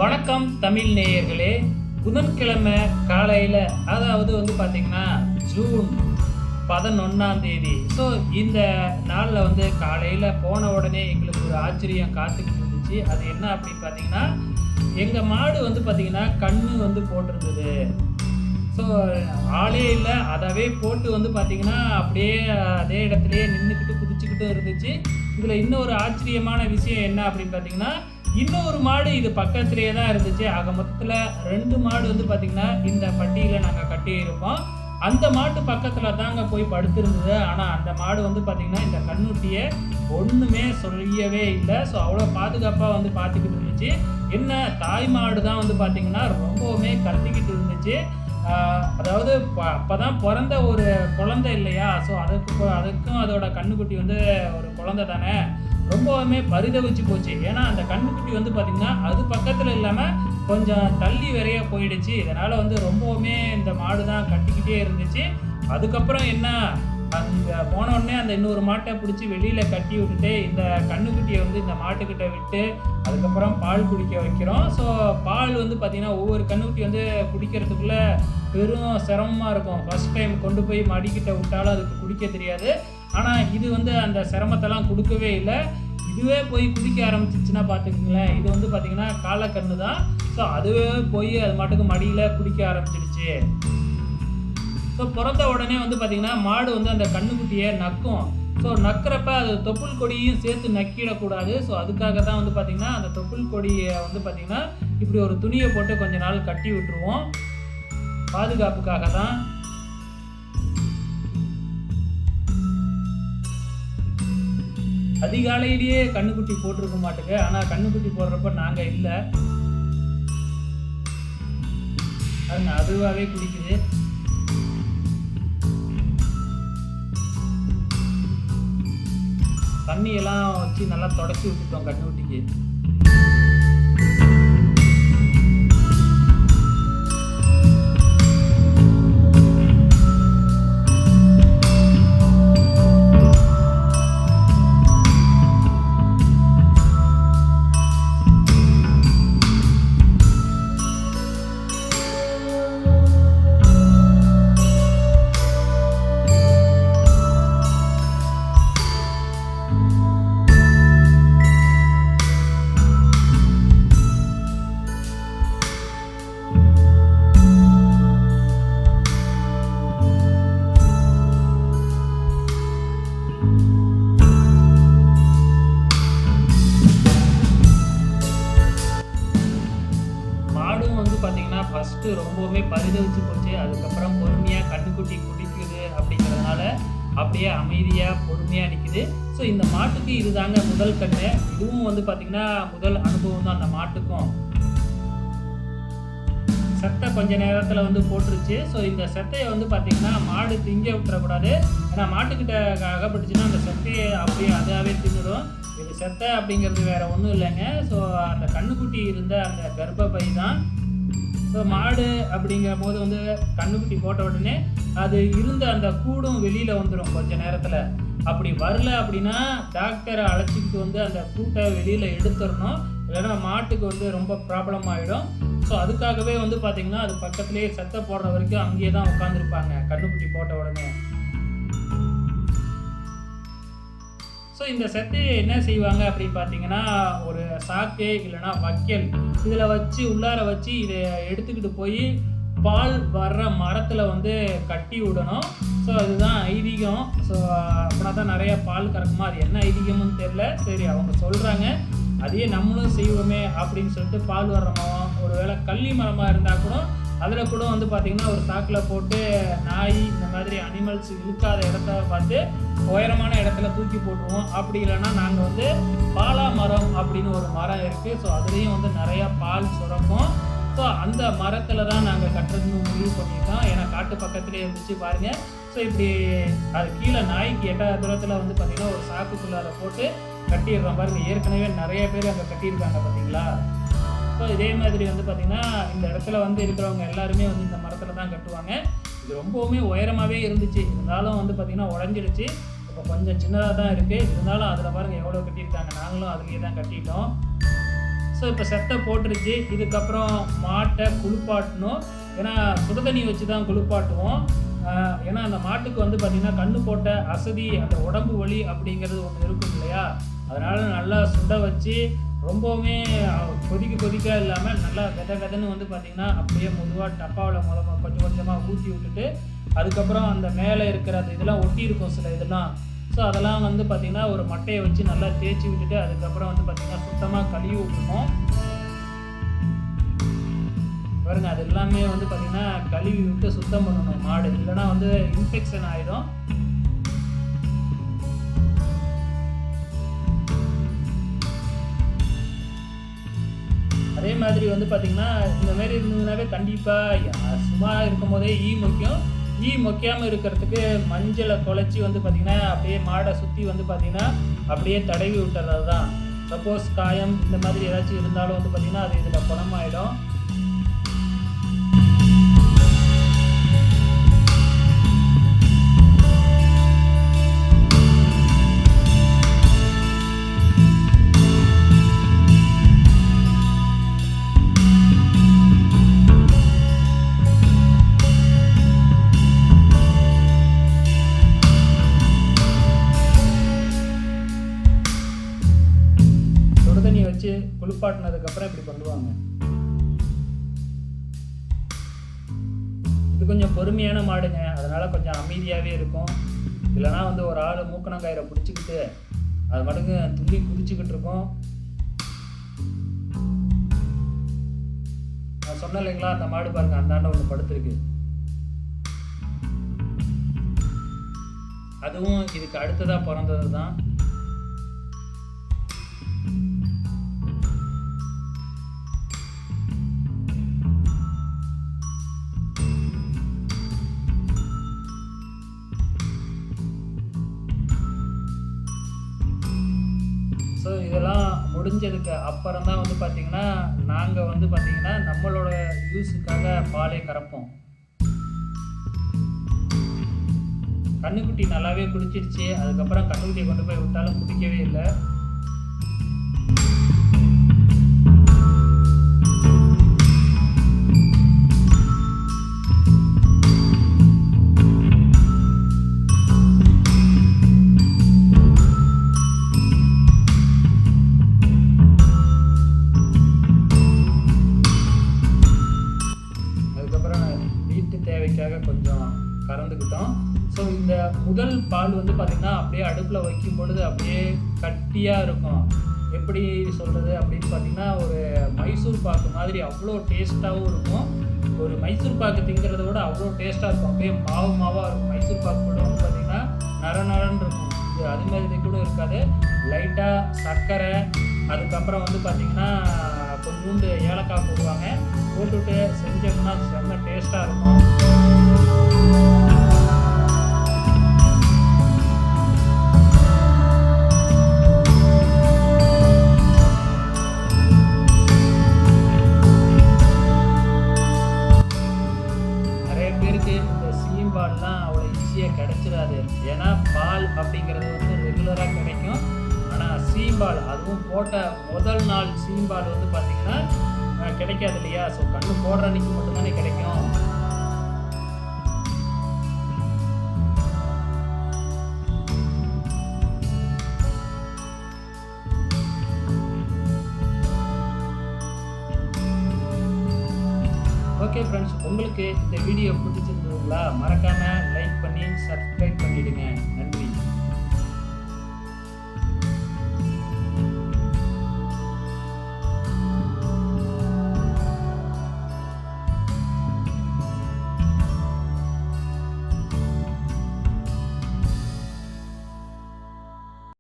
வணக்கம் தமிழ் நேயர்களே. புதன்கிழமை காலையில், அதாவது பார்த்திங்கன்னா ஜூன் 11ஆம் தேதி. ஸோ இந்த நாளில் காலையில் போன உடனே எங்களுக்கு ஒரு ஆச்சரியம் காத்துக்கிட்டு இருந்துச்சு. அது என்ன அப்படின்னு பார்த்தீங்கன்னா, எங்கள் மாடு பார்த்திங்கன்னா கண்ணு போட்டிருந்தது. ஸோ ஆளே இல்லை, அதவே போட்டு பார்த்திங்கன்னா அப்படியே அதே இடத்துலையே நின்றுக்கிட்டு குதிச்சுக்கிட்டு இருந்துச்சு. இதில் இன்னொரு ஆச்சரியமான விஷயம் என்ன அப்படின்னு பார்த்தீங்கன்னா, இன்னொரு மாடு இது பக்கத்துலேயே தான் இருந்துச்சு. ஆக மொத்தத்தில் 2 மாடு பார்த்திங்கன்னா இந்த பட்டியில் நாங்கள் கட்டியிருப்போம். அந்த மாட்டு பக்கத்தில் தாங்க போய் படுத்திருந்தது. ஆனால் அந்த மாடு பார்த்திங்கன்னா இந்த கண்ணுட்டியை ஒன்றுமே சொல்லவே இல்லை. ஸோ அவ்வளோ பாதுகாப்பாக பார்த்துக்கிட்டு இருந்துச்சு. என்ன தாய் மாடு தான் பார்த்திங்கன்னா ரொம்பவுமே கத்திக்கிட்டு இருந்துச்சு. அதாவது அப்போ தான் பிறந்த ஒரு குழந்தை இல்லையா? ஸோ அதுக்கும் அதோட கண்ணுக்குட்டி ஒரு குழந்தை தானே, ரொம்பவுமே பரிதவிச்சு போச்சு. ஏன்னா அந்த கண்ணுக்குட்டி பார்த்திங்கன்னா அது பக்கத்தில் இல்லாமல் கொஞ்சம் தள்ளி வரைய போயிடுச்சு. இதனால் ரொம்பவுமே இந்த மாடு தான் கட்டிக்கிட்டே இருந்துச்சு. அதுக்கப்புறம் என்ன, அங்கே போனோடனே அந்த இன்னொரு மாட்டை பிடிச்சி வெளியில் கட்டி விட்டுட்டு இந்த கண்ணுக்குட்டியை இந்த மாட்டுக்கிட்ட விட்டு அதுக்கப்புறம் பால் குடிக்க வைக்கிறோம். ஸோ பால் பார்த்திங்கன்னா ஒவ்வொரு கண்ணுக்குட்டி குடிக்கிறதுக்குள்ளே பெரும் சிரமமாக இருக்கும். ஃபஸ்ட் டைம் கொண்டு போய் மடிக்கிட்ட விட்டாலும் அதுக்கு குடிக்க தெரியாது. ஆனால் இது அந்த சிரமத்தெல்லாம் கொடுக்கவே இல்லை. இதுவே போய் குடிக்க ஆரம்பிச்சிச்சுன்னா பார்த்துக்குங்களேன். இது பார்த்திங்கன்னா காலக்கண்ணு தான். ஸோ அதுவே போய் அது மாட்டுக்கு மடியில் குடிக்க ஆரம்பிச்சிடுச்சு. ஸோ பிறந்த உடனே பார்த்திங்கன்னா மாடு அந்த கண்ணுக்குட்டியை நக்கும். ஸோ நக்கிறப்ப அது தொப்புள் கொடியும் சேர்த்து நக்கிடக்கூடாது. ஸோ அதுக்காக தான் பார்த்திங்கன்னா அந்த தொப்புள் கொடியை பார்த்திங்கன்னா இப்படி ஒரு துணியை போட்டு கொஞ்ச நாள் கட்டி விட்டுருவோம், பாதுகாப்புக்காக தான். அதிகாலையிலேயே கண்ணுக்குட்டி போட்டிருக்க மாட்டுக்கு. ஆனால் கண்ணுக்குட்டி போடுறப்ப நாங்கள் இல்லை, அதுவாகவே குடிக்குது. தண்ணியெல்லாம் வச்சு நல்லா தொடச்சி விட்டுட்டோம் கண்ணுக்குட்டிக்கு. பார்த்திங்கன்னா ஃபஸ்ட்டு ரொம்பவுமே பரிதவிச்சு போச்சு. அதுக்கப்புறம் பொறுமையாக கண்ணுக்குட்டி குடிக்குது அப்படிங்கிறதுனால அப்படியே அமைதியாக பொறுமையாக நிற்குது. ஸோ இந்த மாட்டுக்கு இது தாங்க முதல் கண்ணு. இதுவும் பார்த்திங்கன்னா முதல் அனுபவம் தான் அந்த மாட்டுக்கும். செத்தை கொஞ்ச நேரத்தில் போட்டுருச்சு. ஸோ இந்த செத்தையை பார்த்திங்கன்னா மாடு திங்க விட்டுறக்கூடாது. ஏன்னா மாட்டுக்கிட்ட அகப்பட்டுச்சுன்னா அந்த செத்தையை அப்படியே அதாவே தின்னுடும். இது செத்தை அப்படிங்கிறது வேறு ஒன்றும் இல்லைங்க. ஸோ அந்த கண்ணுக்குட்டி இருந்த அந்த கர்ப்பப்பை தான். ஸோ மாடு அப்படிங்கிற போது கண்ணுக்குட்டி போட்ட உடனே அது இருந்த அந்த கூடும் வெளியில் வந்துடும் கொஞ்ச நேரத்தில். அப்படி வரல அப்படின்னா டாக்டரை அழைச்சிக்கிட்டு அந்த கூட்டை வெளியில் எடுத்துடணும். இல்லைன்னா மாட்டுக்கு ரொம்ப ப்ராப்ளம் ஆகிடும். ஸோ அதுக்காகவே பார்த்திங்கன்னா அது பக்கத்துலேயே செத்தை போடுற வரைக்கும் அங்கேயே தான் உட்காந்துருப்பாங்க கண்ணுக்குட்டி போட்ட உடனே. ஸோ இந்த செத்தையை என்ன செய்வாங்க அப்படின்னு பார்த்தீங்கன்னா, ஒரு சாக்கு இல்லைன்னா வக்கல் இதில் வச்சு உள்ளார வச்சு இதை எடுத்துக்கிட்டு போய் பால் வர்ற மரத்தில் கட்டி விடணும். ஸோ அதுதான் ஐதீகம். ஸோ அப்படின்னா தான் நிறைய பால் கறக்குமா. அது என்ன ஐதீகம்னு தெரில. சரி, அவங்க சொல்கிறாங்க, அதையே நம்மளும் செய்வோமே அப்படின்னு சொல்லிட்டு பால் வர்ற மரம், ஒரு வேளை கள்ளி மரமாக இருந்தால் கூட அதில் கூட பார்த்திங்கன்னா ஒரு சாக்கில் போட்டு நாய் இந்த மாதிரி அனிமல்ஸ் இழுக்காத இடத்த பார்த்து உயரமான இடத்துல தூக்கி போட்டுருவோம். அப்படி இல்லைன்னா நாங்கள் பாலா மரம் அப்படின்னு ஒரு மரம் இருக்குது. ஸோ அதுலேயும் நிறையா பால் சுரக்கும். ஸோ அந்த மரத்தில் தான் நாங்கள் கட்டுறதுன்னு முடிவு பண்ணியிருக்கோம். ஏன்னா காட்டு பக்கத்துலேயே இருந்துச்சு பாருங்கள். ஸோ இப்படி அது கீழே நாய்க்கு எட்டாத தூரத்தில் பார்த்திங்கன்னா ஒரு சாக்குக்குள்ளே அதை போட்டு கட்டிடுறோம் பாருங்கள். ஏற்கனவே நிறைய பேர் அங்கே கட்டியிருக்காங்க பார்த்தீங்களா. ஸோ இதே மாதிரி பார்த்திங்கன்னா இந்த இடத்துல இருக்கிறவங்க எல்லாருமே இந்த மரத்தில் தான் கட்டுவாங்க. இது ரொம்பவுமே உயரமாகவே இருந்துச்சு. இருந்தாலும் பார்த்திங்கன்னா உடஞ்சிடுச்சு. இப்போ கொஞ்சம் சின்னதாக தான் இருக்குது. இருந்தாலும் அதில் பாருங்கள் எவ்வளோ கட்டியிருக்காங்க. நாங்களும் அதுலேயே தான் கட்டிட்டோம். ஸோ இப்போ செத்தை போட்டுருச்சு. இதுக்கப்புறம் மாட்டை குளிப்பாட்டணும். ஏன்னா சுடுதண்ணி வச்சு தான் குளிப்பாட்டுவோம். ஏன்னா அந்த மாட்டுக்கு வந்து பார்த்திங்கன்னா கண்ணு போட்ட அசதி, அந்த உடம்பு வலி அப்படிங்கிறது ஒன்று இருக்கும் இல்லையா? அதனால் நல்லா சுட வச்சு ரொம்பவுமே கொதிக்க இல்லாமல் நல்லா வெதன்னு வந்து பார்த்திங்கன்னா அப்படியே மெதுவாக டப்பாவில் கொஞ்சம் கொஞ்சமாக ஊற்றி விட்டுட்டு, அதுக்கப்புறம் அந்த மேலே இருக்கிற அந்த இதெல்லாம் ஒட்டி இருக்கும் சில இதெல்லாம். ஸோ அதெல்லாம் வந்து பார்த்திங்கன்னா ஒரு மட்டையை வச்சு நல்லா தேய்ச்சி விட்டுட்டு, அதுக்கப்புறம் வந்து பார்த்திங்கன்னா சுத்தமாக கழுவி விட்டுருக்கோம். பாருங்க, அது எல்லாமே வந்து பார்த்திங்கன்னா கழுவி விட்டு சுத்தம் பண்ணணும் மாடு, இல்லைனா வந்து இன்ஃபெக்ஷன் ஆகிடும். அதே மாதிரி வந்து பார்த்திங்கன்னா இந்த மாதிரி இருந்ததுனாவே கண்டிப்பாக சும்மா இருக்கும் போதே ஈ மொக்கையாமல் இருக்கிறதுக்கு மஞ்சளை குழச்சி வந்து பார்த்திங்கன்னா அப்படியே மாடை சுற்றி வந்து பார்த்திங்கன்னா அப்படியே தடவி விட்டுறது தான். சப்போஸ் காயம் இந்த மாதிரி ஏதாச்சும் இருந்தாலும் வந்து பார்த்திங்கன்னா அது இதில் குணமாயிடும். வச்சு குளிப்பாட்டினதுக்கப்புறம் இப்படி பண்ணுவாங்க. இது கொஞ்சம் பொறுமையான மாடுங்க, அதனால கொஞ்சம் அமைதியாகவே இருக்கும். இல்லைனா வந்து ஒரு ஆள் மூக்கணங்காயிரை பிடிச்சிக்கிட்டு அது மடங்கு துள்ளி குதிச்சுக்கிட்டு இருக்கும். நான் சொன்னேன் இல்லைங்களா, அந்த மாடு பாருங்க அந்தாண்ட ஒன்று படுத்துருக்கு. அதுவும் இதுக்கு அடுத்ததாக பிறந்தது தான். ஸோ இதெல்லாம் முடிஞ்சதுக்கு அப்புறம் தான் வந்து பார்த்திங்கன்னா நாங்கள் வந்து பார்த்திங்கன்னா நம்மளோட யூஸுக்காக பாலே கறப்போம். கன்றுக்குட்டி நல்லாவே குடிச்சிருச்சு. அதுக்கப்புறம் கன்றுக்குட்டியை கொண்டு போய் விட்டாலும் குடிக்கவே இல்லை. தேவைக்காக கொஞ்சம் கறந்துக்கிட்டோம். ஸோ இந்த முதல் பால் வந்து பார்த்திங்கன்னா அப்படியே அடுப்பில் வைக்கும் பொழுது அப்படியே கட்டியாக இருக்கும். எப்படி சொல்கிறது அப்படின்னு பார்த்திங்கன்னா ஒரு மைசூர் பாக்கு மாதிரி அவ்வளோ டேஸ்ட்டாகவும் இருக்கும். ஒரு மைசூர் பாக்கு திங்கிறத விட அவ்வளோ டேஸ்ட்டாக இருக்கும். அப்படியே மாவாக இருக்கும். மைசூர் பாக்கு கூட வந்து பார்த்திங்கன்னா நரன்னு இருக்கும். இது அது மாதிரி கூட இருக்காது. லைட்டாக சர்க்கரை, அதுக்கப்புறம் வந்து பார்த்திங்கன்னா கொஞ்சோண்டு ஏலக்காய் போடுவாங்க. போட்டுவிட்டு செஞ்சோம்னா செம்ம டேஸ்ட்டாக இருக்கும். நிறைய பேருக்கு இந்த சீம்பால்லாம் அவ்வளோ ஈஸியாக கிடைச்சிடாது. ஏன்னா பால் அப்படிங்கிறது வந்து ரெகுலராக கிடைக்கும். ஆனால் சீம்பால், அதுவும் போட்ட முதல் நாள் சீம்பால் வந்து பார்த்திங்கன்னா கிடைக்காது இல்லையா? ஸோ கண்ணு போடுற அன்னைக்கு மட்டும்தானே கிடைக்கும். ஓகே ஃப்ரெண்ட்ஸ், உங்களுக்கு இந்த வீடியோ பிடிச்சிருந்ததுங்களா? மறக்காமல் லைக் பண்ணி சப்ஸ்கிரைப் பண்ணிவிடுங்க.